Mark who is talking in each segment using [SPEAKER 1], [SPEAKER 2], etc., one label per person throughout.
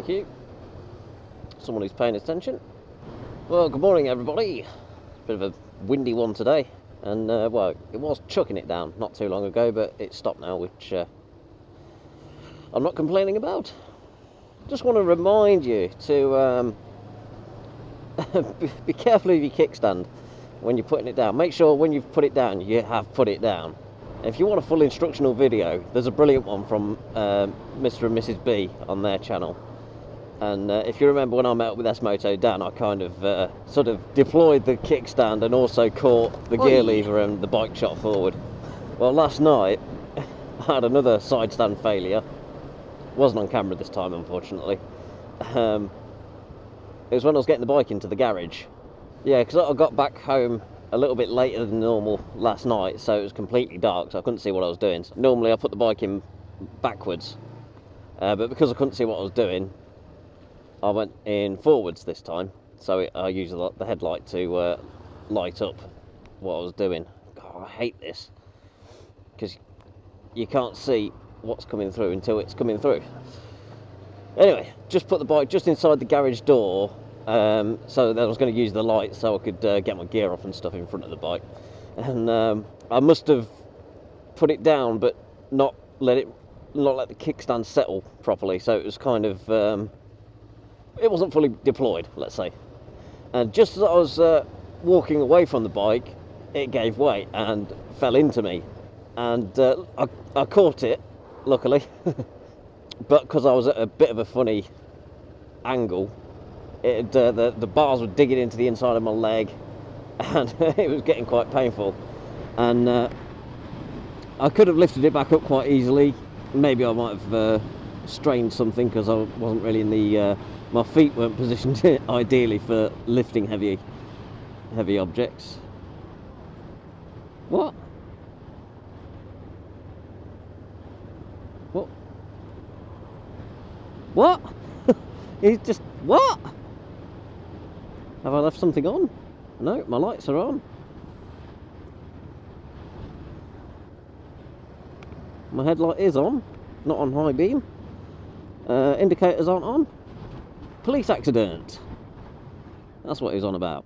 [SPEAKER 1] Thank you. Someone who's paying attention. Well, good morning everybody. It's a bit of a windy one today, and well, it was chucking it down not too long ago, but it's stopped now, which I'm not complaining about. Just want to remind you to be careful of your kickstand when you're putting it down. Make sure when you've put it down, you have put it down. If you want a full instructional video, there's a brilliant one from Mr. and Mrs. B on their channel. And if you remember when I met up with S-Moto Dan, I kind of sort of deployed the kickstand and also caught the gear lever and the bike shot forward. Well, last night I had another side stand failure. Wasn't on camera this time, unfortunately. It was when I was getting the bike into the garage. Yeah, because I got back home a little bit later than normal last night, so it was completely dark, so I couldn't see what I was doing. So normally I put the bike in backwards, but because I couldn't see what I was doing, I went in forwards this time. So I used the headlight to light up what I was doing. God, I hate this, because you can't see what's coming through until it's coming through. Anyway, just put the bike just inside the garage door, so that I was going to use the light so I could get my gear off and stuff in front of the bike. And I must have put it down, but not let the kickstand settle properly. So it was kind of it wasn't fully deployed, let's say. And just as I was walking away from the bike, it gave way and fell into me, and I caught it, luckily. But because I was at a bit of a funny angle, the bars were digging into the inside of my leg, and it was getting quite painful. And I could have lifted it back up quite easily. Maybe I might have strained something, because I wasn't really in the my feet weren't positioned ideally for lifting heavy objects. What? What? What? He's just... What? Have I left something on? No, my lights are on. My headlight is on, not on high beam. Indicators aren't on. Police accident. That's what he's on about.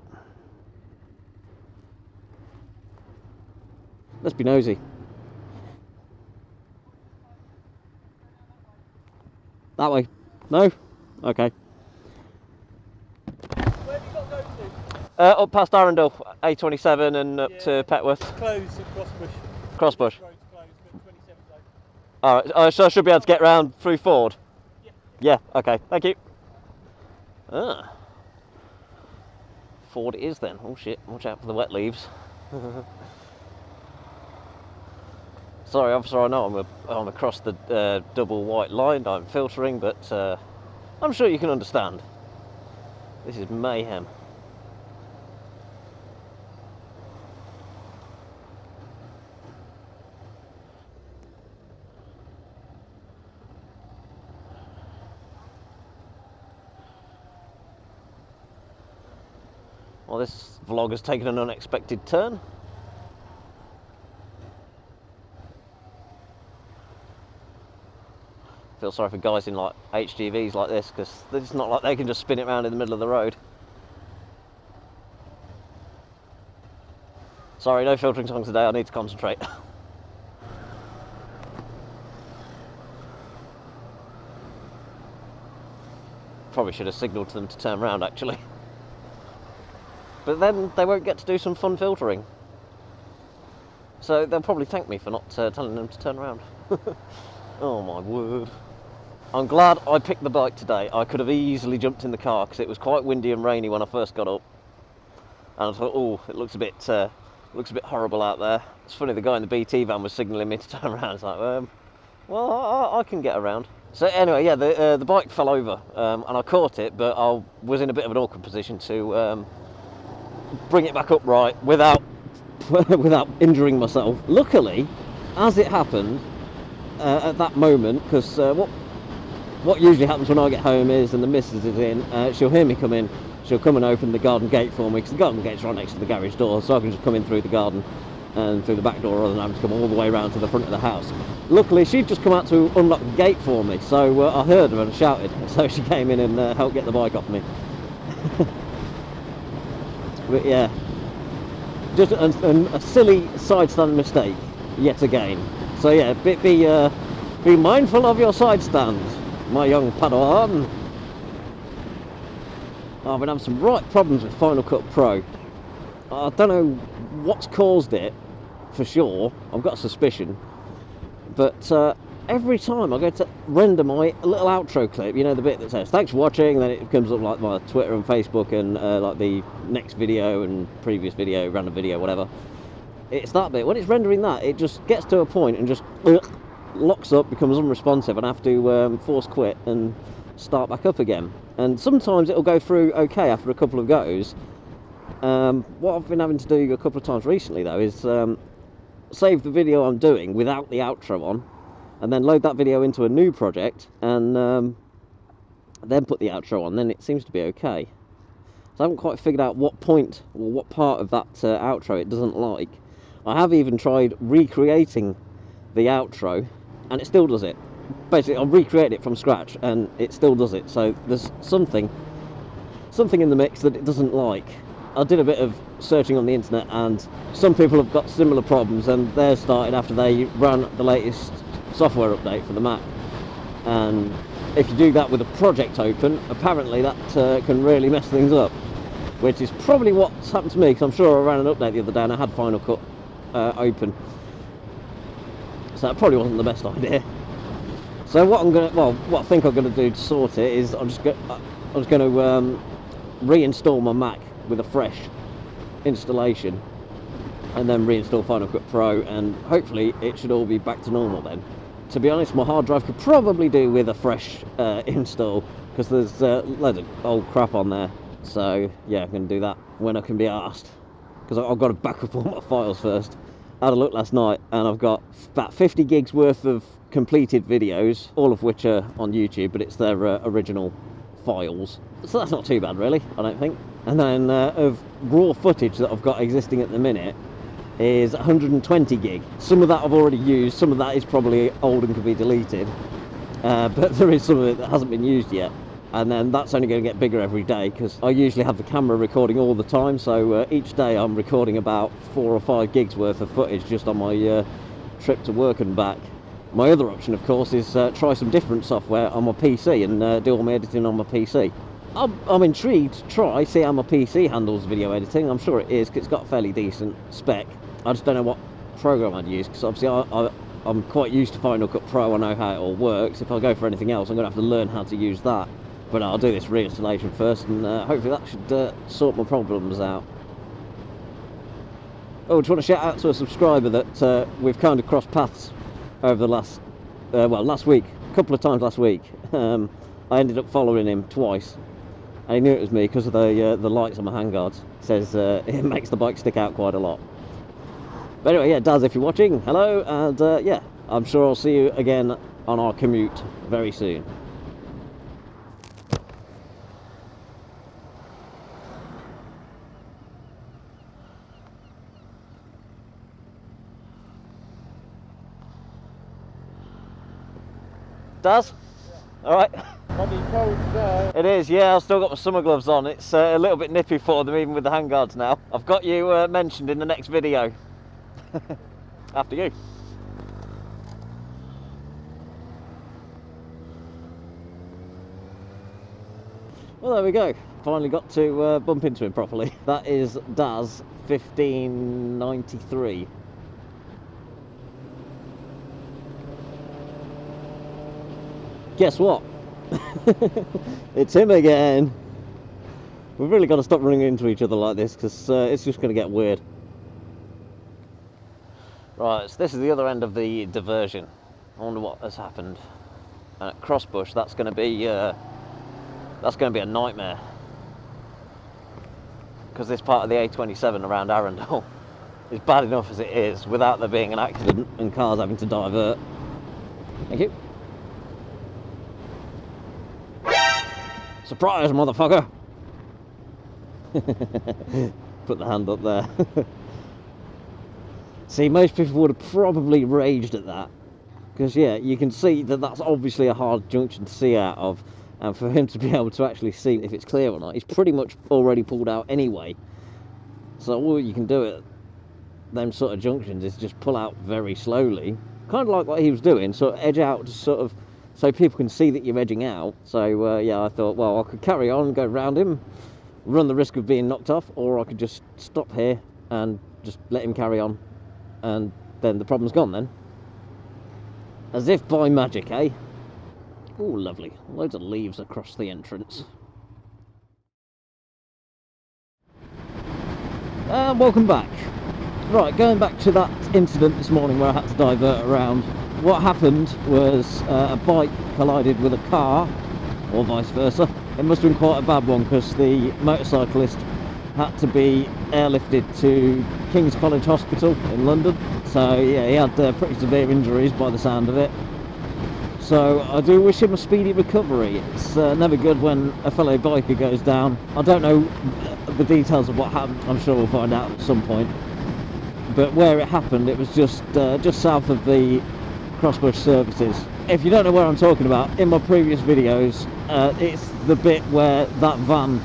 [SPEAKER 1] Let's be nosy. That way. No? Okay.
[SPEAKER 2] Where have you got to go to?
[SPEAKER 1] Up past Arundel, A27 and up to Petworth.
[SPEAKER 2] It's closed at Crossbush.
[SPEAKER 1] Crossbush.
[SPEAKER 2] Road's closed, but 27's open.
[SPEAKER 1] Alright, so I should be able to get round through Ford?
[SPEAKER 2] Yeah.
[SPEAKER 1] Yeah, okay, thank you. Ah. Ford it is then. Oh shit, watch out for the wet leaves. Sorry officer, I know I'm across the double white line, I'm filtering, but I'm sure you can understand. This is mayhem. Well, this vlog has taken an unexpected turn. Feel sorry for guys in like HGVs like this, because it's not like they can just spin it around in the middle of the road. Sorry, no filtering songs today, I need to concentrate. Probably should have signalled to them to turn around actually. But then they won't get to do some fun filtering. So they'll probably thank me for not telling them to turn around. Oh my word. I'm glad I picked the bike today. I could have easily jumped in the car because it was quite windy and rainy when I first got up. And I thought, oh, it looks a bit horrible out there. It's funny, the guy in the BT van was signalling me to turn around. It's like, well, I can get around. So anyway, yeah, the bike fell over and I caught it, but I was in a bit of an awkward position to bring it back upright without injuring myself. Luckily, as it happened at that moment, because what usually happens when I get home is, and the missus is in, she'll hear me come in, she'll come and open the garden gate for me, because the garden gate's right next to the garage door, so I can just come in through the garden and through the back door rather than having to come all the way around to the front of the house. Luckily, she'd just come out to unlock the gate for me, so I heard her and shouted, so she came in and helped get the bike off me. But yeah, just a silly side stand mistake yet again. So yeah, be mindful of your side stand, my young Padawan. I've been having some right problems with Final Cut Pro. I don't know what's caused it, for sure. I've got a suspicion. But every time I go to render my little outro clip, you know, the bit that says thanks for watching, and then it comes up like my Twitter and Facebook and like the next video and previous video, random video, whatever. It's that bit. When it's rendering that, it just gets to a point and just locks up, becomes unresponsive, and I have to force quit and start back up again. And sometimes it'll go through okay after a couple of goes. What I've been having to do a couple of times recently though is save the video I'm doing without the outro on, and then load that video into a new project, and then put the outro on. Then it seems to be okay. So I haven't quite figured out what point or what part of that outro it doesn't like. I have even tried recreating the outro, and it still does it. Basically, I've recreated it from scratch, and it still does it. So there's something in the mix that it doesn't like. I did a bit of searching on the internet, and some people have got similar problems, and they're started after they ran the latest software update for the Mac. And if you do that with a project open, apparently that can really mess things up, which is probably what's happened to me, because I'm sure I ran an update the other day and I had Final Cut open, so that probably wasn't the best idea. So what I think I'm gonna do to sort it is I'm just going to reinstall my Mac with a fresh installation, and then reinstall Final Cut Pro, and hopefully it should all be back to normal then. To be honest, my hard drive could probably do with a fresh install, because there's loads of old crap on there. So yeah, I'm going to do that when I can be asked, because I've got to back up all my files first. I had a look last night, and I've got about 50 gigs worth of completed videos, all of which are on YouTube, but it's their original files. So that's not too bad really, I don't think. And then of raw footage that I've got existing at the minute is 120 gig. Some of that I've already used, some of that is probably old and can be deleted, but there is some of it that hasn't been used yet. And then that's only going to get bigger every day, because I usually have the camera recording all the time, so each day I'm recording about 4 or 5 gigs worth of footage just on my trip to work and back. My other option, of course, is try some different software on my PC and do all my editing on my PC. I'm intrigued to try, see how my PC handles video editing. I'm sure it is, because it's got a fairly decent spec. I just don't know what program I'd use, because obviously I'm quite used to Final Cut Pro. I know how it all works. If I go for anything else, I'm going to have to learn how to use that. But I'll do this reinstallation first, and hopefully that should sort my problems out. Oh, I just want to shout out to a subscriber that we've kind of crossed paths over the last, last week, a couple of times last week. I ended up following him twice, and he knew it was me because of the lights on my handguards. It says it makes the bike stick out quite a lot. But anyway, yeah, Daz, if you're watching, hello, and yeah, I'm sure I'll see you again on our commute very soon. Daz? Yeah. Alright.
[SPEAKER 2] Bloody cold today.
[SPEAKER 1] It is, yeah, I've still got my summer gloves on. It's a little bit nippy for them, even with the handguards now. I've got you mentioned in the next video. After you. Well, there we go. Finally got to bump into him properly. That is Daz 1593. Guess what? It's him again. We've really got to stop running into each other like this, because it's just going to get weird. Right, so this is the other end of the diversion. I wonder what has happened. And at Crossbush, that's going to be a nightmare, because this part of the A27 around Arundel is bad enough as it is, without there being an accident and cars having to divert. Thank you. Surprise, motherfucker! Put the hand up there. See, most people would have probably raged at that. Because, yeah, you can see that that's obviously a hard junction to see out of. And for him to be able to actually see if it's clear or not, he's pretty much already pulled out anyway. So all you can do at them sort of junctions is just pull out very slowly. Kind of like what he was doing, sort of edge out, just sort of, so people can see that you're edging out. So, yeah, I thought, well, I could carry on, go round him, run the risk of being knocked off, or I could just stop here and just let him carry on. And then the problem's gone then. As if by magic, eh? Oh, lovely. Loads of leaves across the entrance. And welcome back. Right, going back to that incident this morning where I had to divert around. What happened was a bike collided with a car, or vice versa. It must have been quite a bad one because the motorcyclist had to be airlifted to King's College Hospital in London. So yeah, he had pretty severe injuries by the sound of it. So I do wish him a speedy recovery. It's never good when a fellow biker goes down. I don't know the details of what happened. I'm sure we'll find out at some point. But where it happened, it was just south of the Crossbush services. If you don't know where I'm talking about, in my previous videos, it's the bit where that van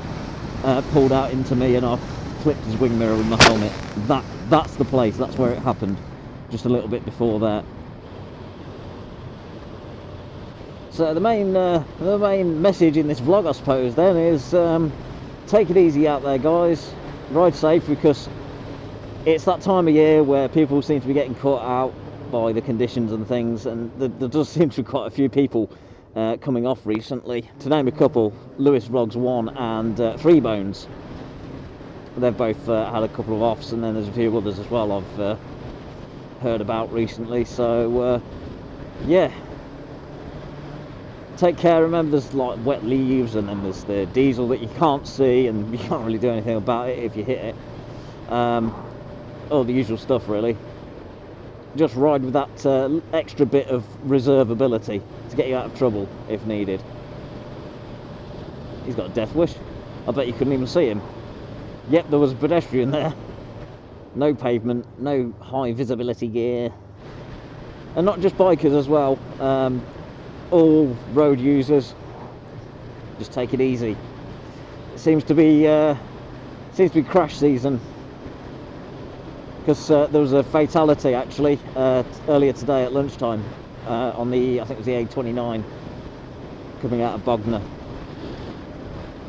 [SPEAKER 1] pulled out into me and I flipped his wing mirror with my helmet. That's the place. That's where it happened. Just a little bit before that. So the main message in this vlog, I suppose, then is take it easy out there, guys. Ride safe, because it's that time of year where people seem to be getting caught out by the conditions and things, and there does seem to be quite a few people coming off recently. To name a couple, Lewis Vlogs 1 and Freebones. They've both had a couple of offs, and then there's a few others as well I've heard about recently. So yeah, take care. Remember, there's like wet leaves, and then there's the diesel that you can't see, and you can't really do anything about it if you hit it. All the usual stuff, really. Just ride with that extra bit of reserve ability to get you out of trouble if needed. He's got a death wish. I bet you couldn't even see him. Yep, there was a pedestrian there. No pavement, no high visibility gear. And not just bikers as well. All road users, just take it easy. It seems to be crash season, because there was a fatality actually earlier today at lunchtime on the, I think it was the A29 coming out of Bognor.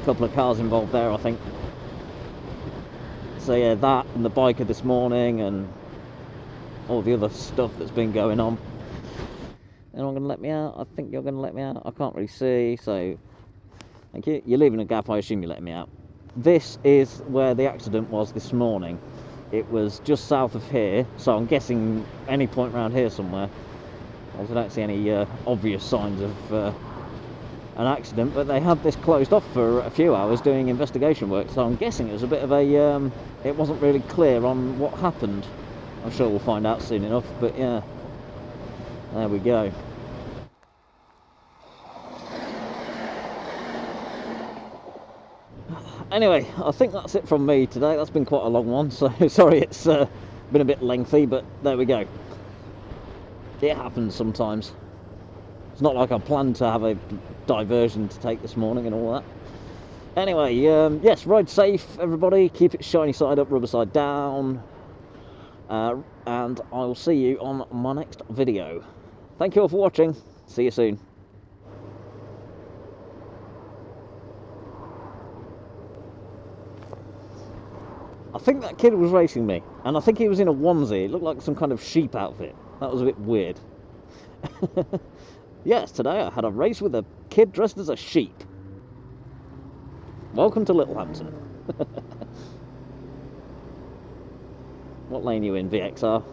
[SPEAKER 1] A couple of cars involved there, I think. So yeah, that and the biker this morning and all the other stuff that's been going on. Anyone going to let me out? I think you're going to let me out. I can't really see, so thank you. You're leaving a gap, I assume you're letting me out. This is where the accident was this morning. It was just south of here, so I'm guessing any point around here somewhere. I don't see any obvious signs of an accident, but they had this closed off for a few hours doing investigation work, so I'm guessing it was a bit of a it wasn't really clear on what happened. I'm sure we'll find out soon enough, but yeah, there we go. Anyway, I think that's it from me today. That's been quite a long one, so sorry it's been a bit lengthy, but there we go. It happens sometimes. It's not like I planned to have a diversion to take this morning and all that. Anyway, yes, ride safe, everybody. Keep it shiny side up, rubber side down. And I will see you on my next video. Thank you all for watching. See you soon. I think that kid was racing me, and I think he was in a onesie. It looked like some kind of sheep outfit. That was a bit weird. Yes, today I had a race with a kid dressed as a sheep. Welcome to Littlehampton. What lane are you in, VXR?